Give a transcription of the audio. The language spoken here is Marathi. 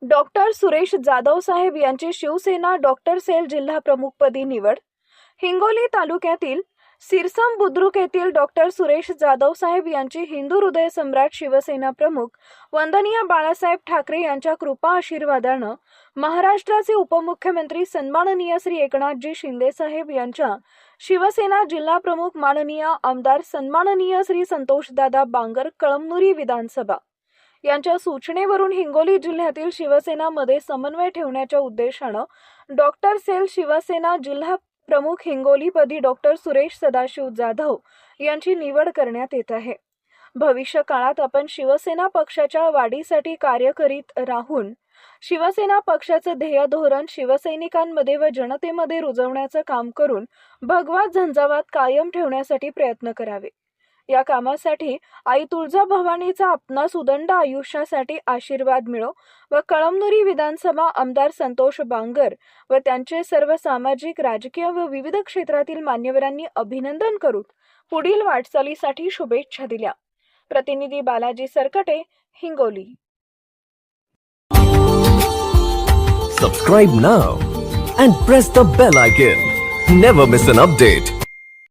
डॉक्टर सुरेश जाधव साहेब यांची शिवसेना डॉक्टर सेल जिल्हा प्रमुखपदी निवड. हिंगोली तालुक्यातील सिरसम बुद्रुक येथील डॉक्टर सुरेश जाधव साहेब यांची हिंदू हृदय सम्राट शिवसेना प्रमुख वंदनीय बाळासाहेब ठाकरे यांच्या कृपा आशीर्वादानं महाराष्ट्राचे उपमुख्यमंत्री सन्माननीय श्री एकनाथजी शिंदे साहेब यांच्या शिवसेना जिल्हा प्रमुख माननीय आमदार सन्माननीय श्री संतोषदादा बांगर कळमनुरी विधानसभा यांच्या सूचनेवरून हिंगोली जिल्ह्यातील शिवसेनामध्ये समन्वय ठेवण्याच्या उद्देशानं डॉक्टर सेल शिवसेना जिल्हा प्रमुख हिंगोलीपदी डॉक्टर सुरेश सदाशिव जाधव यांची निवड करण्यात येत आहे. भविष्य काळात आपण शिवसेना पक्षाच्या वाढीसाठी कार्य करीत राहून शिवसेना पक्षाचं ध्येय धोरण शिवसैनिकांमध्ये व जनतेमध्ये रुजवण्याचं काम करून भगवा झंझावात कायम ठेवण्यासाठी प्रयत्न करावे. या कामासाठी आई तुळजाभवानीचा आपणास उदंड आयुष्यासाठी आशीर्वाद मिळो व कळमनुरी विधानसभा आमदार संतोष बांगर व त्यांचे सर्व सामाजिक, राजकीय व विविध क्षेत्रातील मान्यवरांनी अभिनंदन करून पुढील वाटचालीसाठी शुभेच्छा दिल्या. प्रतिनिधी Balaji Sarkate, Hingoli. Subscribe now and press the bell icon. Never miss an update.